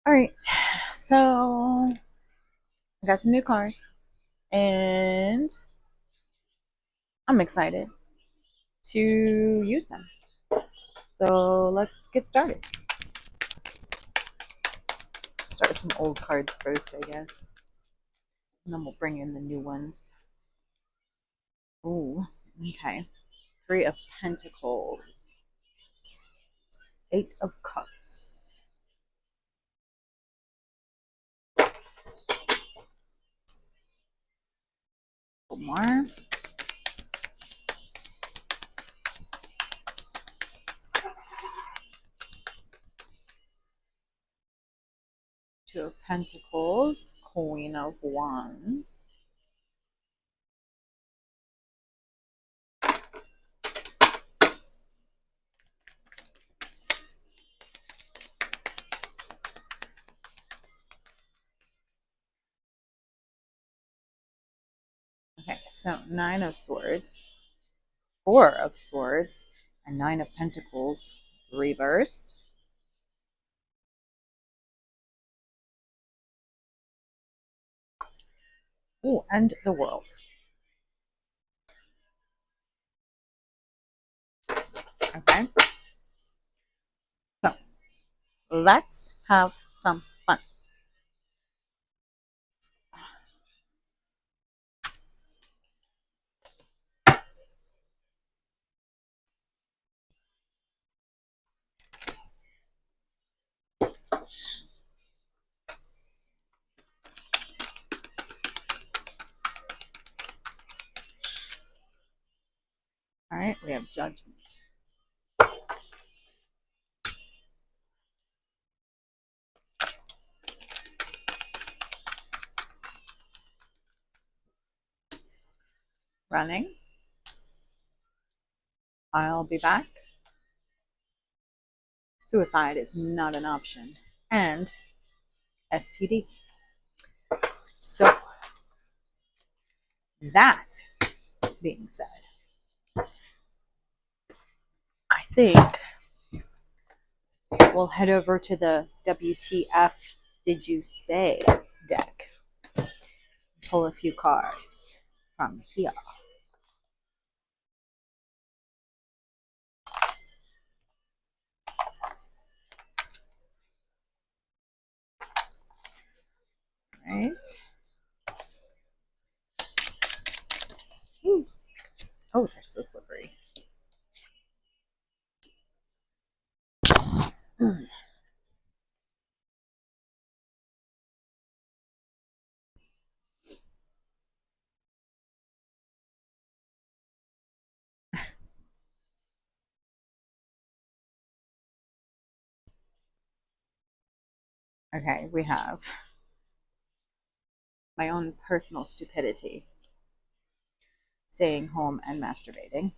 All right, so I got some new cards and I'm excited to use them. So let's get started. Start with some old cards first, I guess. And then we'll bring in the new ones. Ooh, okay. Three of Pentacles. Eight of Cups. One more. Two of Pentacles. Queen of Wands. Okay, so Nine of Swords. Four of Swords. And Nine of Pentacles reversed. Ooh, and the World. Okay. So let's have some fun. All right, we have Judgment. Running. I'll be back. Suicide is not an option. And STD. So, that being said, I think we'll head over to the WTF Did You Say deck. Pull a few cards from here. Right. Ooh. Oh, they're so slippery. Okay, we have my own personal stupidity, staying home and masturbating,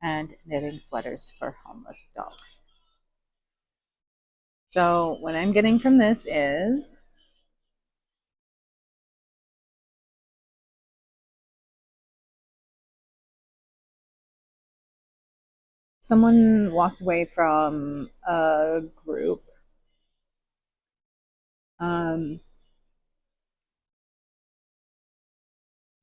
and knitting sweaters for homeless dogs. So what I'm getting from this is someone walked away from a group. Um,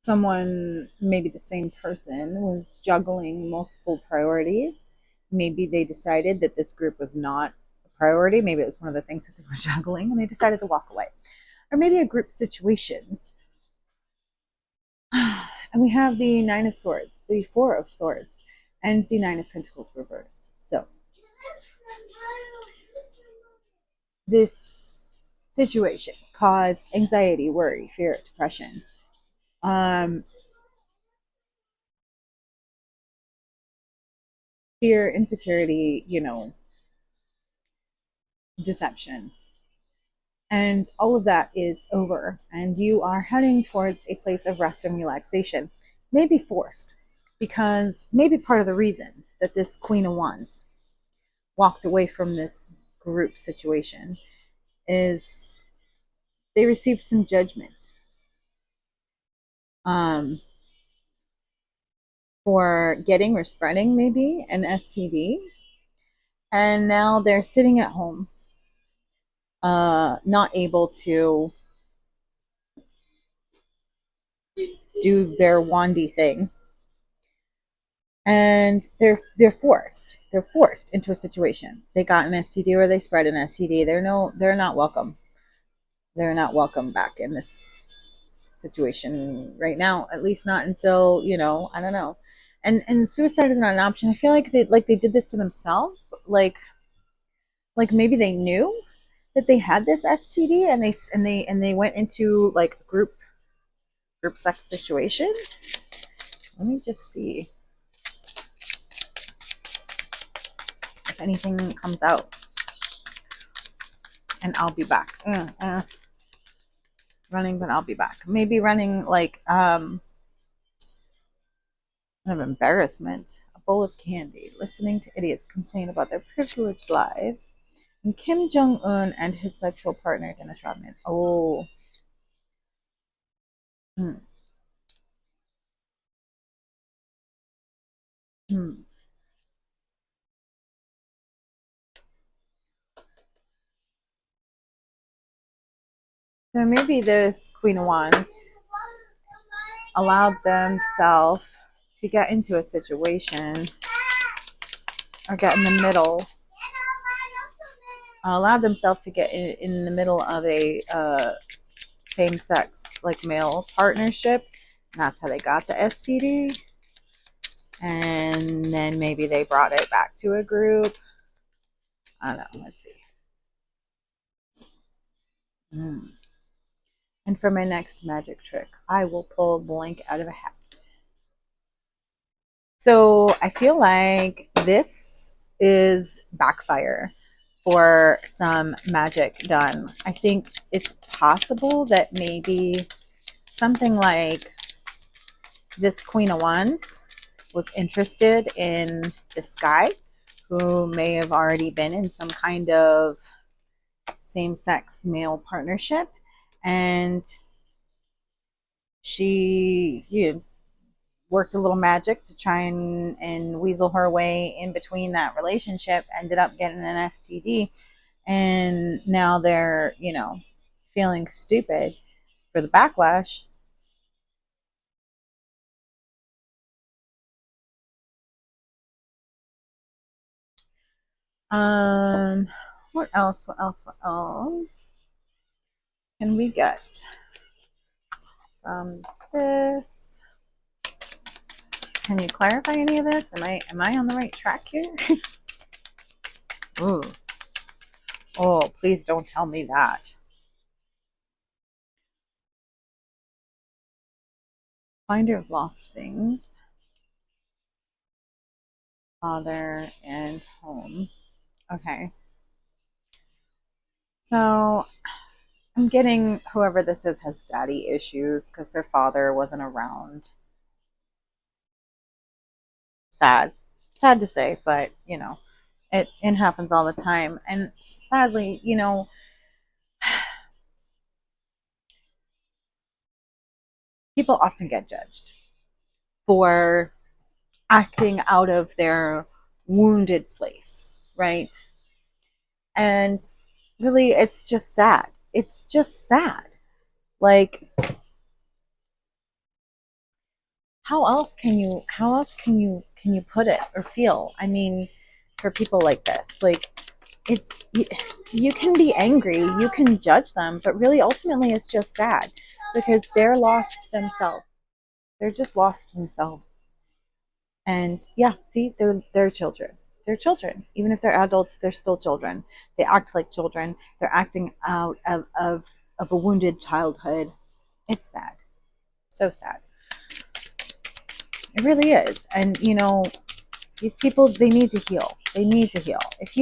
Someone, maybe the same person, was juggling multiple priorities. Maybe they decided that this group was not a priority. Maybe it was one of the things that they were juggling and they decided to walk away. Or maybe a group situation. And we have the Nine of Swords, the Four of Swords, and the Nine of Pentacles reversed. So this situation caused anxiety, worry, fear, depression. Fear, insecurity, deception. And all of that is over. And you are heading towards a place of rest and relaxation, maybe forced, because maybe part of the reason that this Queen of Wands walked away from this group situation is they received some judgment um, for getting or spreading maybe an STD. And now they're sitting at home not able to do their wandy thing, and they're forced into a situation. They got an STD or they spread an STD. They're not welcome. They're not welcome back in this situation right now, at least not until, I don't know. And suicide is not an option. I feel like they did this to themselves. Like maybe they knew that they had this STD, and they went into like group sex situation. Let me just see if anything comes out, and I'll be back. Running, but I'll be back. Maybe running like of embarrassment, a bowl of candy, listening to idiots complain about their privileged lives, and Kim Jong Un and his sexual partner Dennis Rodman. Oh, hmm. Hmm. So maybe this Queen of Wands allowed themselves to get into a situation, or get in the middle, allowed themselves to get in the middle of a same sex, like male partnership. And that's how they got the STD. And then maybe they brought it back to a group. I don't know. Let's see. And for my next magic trick, I will pull a blank out of a hat. So I feel like this is backfire for some magic done. I think it's possible that maybe something like this Queen of Wands was interested in this guy who may have already been in some kind of same-sex male partnership, and she worked a little magic to try and weasel her way in between that relationship, ended up getting an STD, and now they're, feeling stupid for the backlash. Um, what else? What else? What else can we get from this? Can you clarify any of this? Am I on the right track here? Ooh. Oh, please don't tell me that. Finder of lost things. Father and home. Okay. So I'm getting whoever this is has daddy issues because their father wasn't around. Sad. Sad to say, but it happens all the time. And sadly, people often get judged for acting out of their wounded place, right? And really, it's just sad. It's just sad. Like, how else can you put it or feel? I mean, for people like this, like, it's you can be angry, you can judge them, but really ultimately it's just sad because they're lost themselves. They're just lost themselves. And yeah, see, they're children. They're children. Even if they're adults, they're still children. They act like children. They're acting out of a wounded childhood. It's sad. So sad. It really is. And these people, they need to heal. They need to heal. If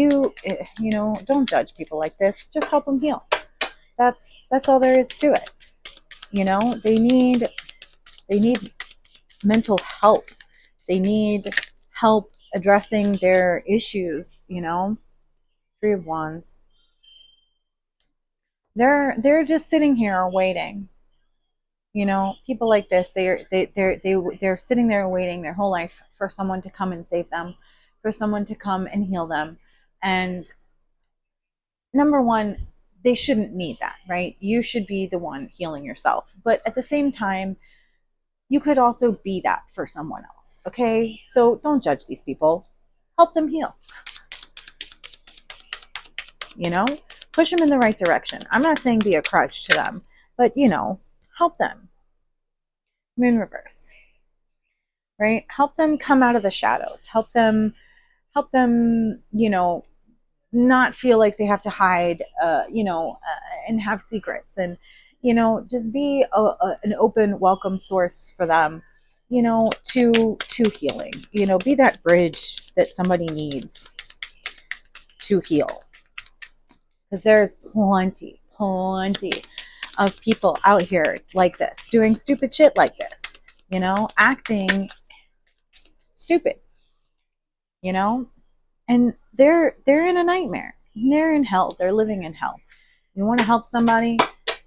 don't judge people like this. Just help them heal. That's all there is to it. They need mental help. They need help addressing their issues. Three of Wands. They're just sitting here waiting. People like this, they're sitting there waiting their whole life for someone to come and save them, for someone to come and heal them. And number one, they shouldn't need that, right? You should be the one healing yourself. But at the same time, you could also be that for someone else. Okay? So don't judge these people. Help them heal. You know? Push them in the right direction. I'm not saying be a crutch to them, but help them. Moon reverse. Right? Help them come out of the shadows. Help them, not feel like they have to hide, and have secrets, and just be an open, welcome source for them, to healing. Be that bridge that somebody needs to heal, because there's plenty of people out here like this, doing stupid shit like this, acting stupid, you know, and they're in a nightmare. They're in hell. They're living in hell. You want to help somebody?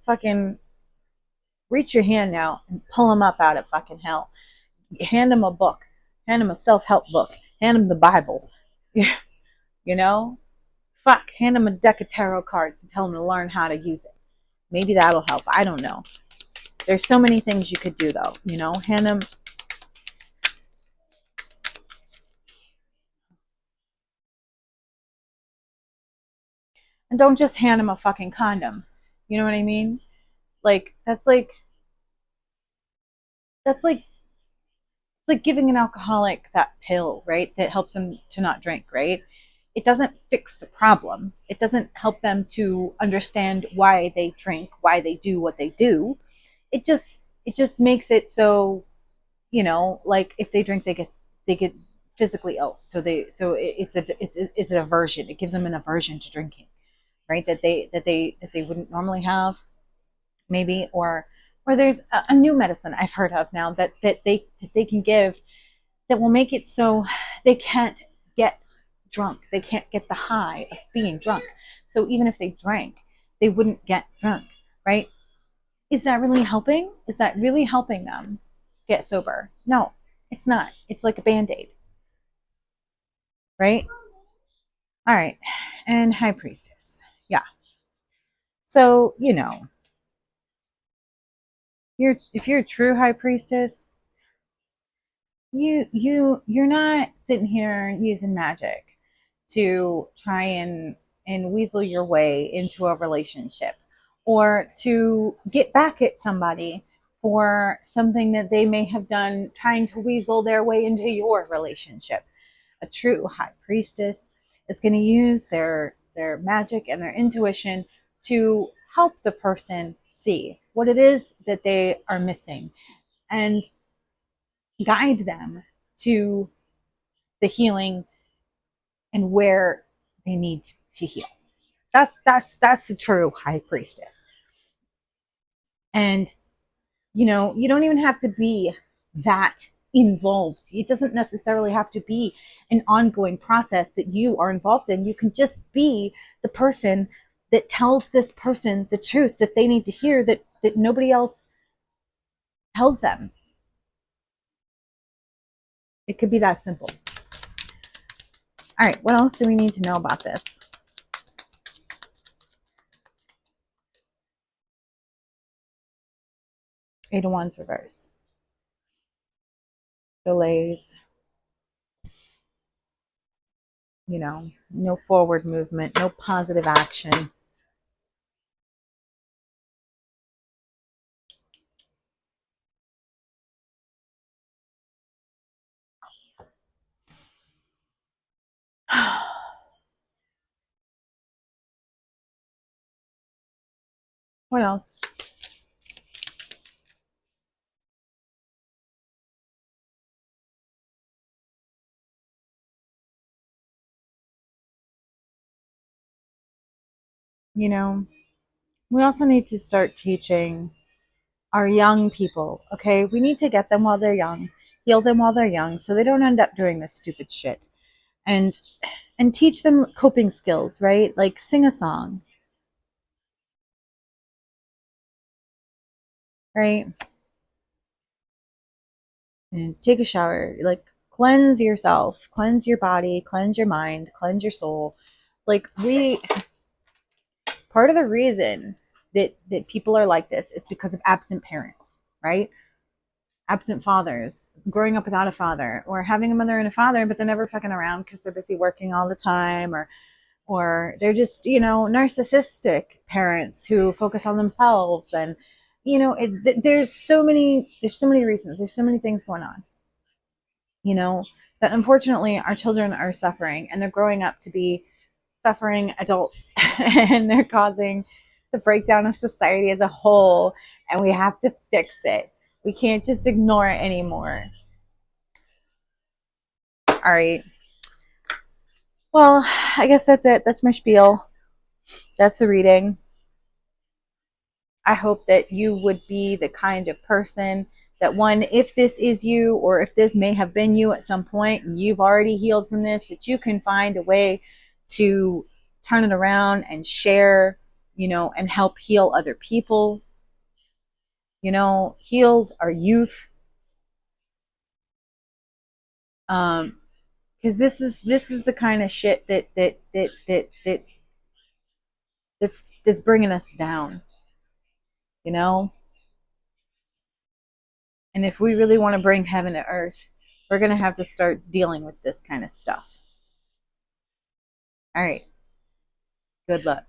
Fucking reach your hand out and pull them up out of fucking hell. Hand them a book. Hand them a self-help book. Hand them the Bible. you know? Fuck. Hand them a deck of tarot cards and tell them to learn how to use it. Maybe that'll help. I don't know. There's so many things you could do, though. Hand them... And don't just hand them a fucking condom. You know what I mean? That's like giving an alcoholic that pill, right? That helps them to not drink, right? It doesn't fix the problem. It doesn't help them to understand why they drink, why they do what they do. It just makes it so, like if they drink, they get physically ill. It's an aversion. It gives them an aversion to drinking, right? That they wouldn't normally have, maybe. Or there's a new medicine I've heard of now that they can give that will make it so they can't get drunk. They can't get the high of being drunk. So even if they drank, they wouldn't get drunk, right? Is that really helping? Is that really helping them get sober? No, it's not. It's like a band-aid, right? All right. And High Priestess. Yeah. So, if you're a true High Priestess, you're not sitting here using magic to try and weasel your way into a relationship, or to get back at somebody for something that they may have done, trying to weasel their way into your relationship. A true High Priestess is going to use their magic and their intuition to help the person see what it is that they are missing, and guide them to the healing and where they need to heal. That's the true High Priestess. And you don't even have to be that involved. It doesn't necessarily have to be an ongoing process that you are involved in. You can just be the person that tells this person the truth that they need to hear, that nobody else tells them. It could be that simple. All right, what else do we need to know about this? Eight of Wands reverse. Delays. No forward movement, no positive action. What else? We also need to start teaching our young people, okay? We need to get them while they're young, heal them while they're young, so they don't end up doing this stupid shit. And teach them coping skills, right? Like sing a song, right? And take a shower, like cleanse yourself, cleanse your body, cleanse your mind, cleanse your soul. Like part of the reason that people are like this is because of absent parents, right? Absent fathers, growing up without a father, or having a mother and a father, but they're never fucking around because they're busy working all the time, or they're just, narcissistic parents who focus on themselves. And there's so many reasons, there's so many things going on, you know that unfortunately our children are suffering, and they're growing up to be suffering adults and they're causing the breakdown of society as a whole, and we have to fix it. We can't just ignore it anymore. All right, well, I guess that's it. That's my spiel. That's the reading. I hope that you would be the kind of person that, one, if this is you, or if this may have been you at some point and you've already healed from this, that you can find a way to turn it around and share, and help heal other people, heal our youth. Because this is the kind of shit that's bringing us down, you know. And if we really want to bring heaven to earth, we're gonna have to start dealing with this kind of stuff. All right. Good luck.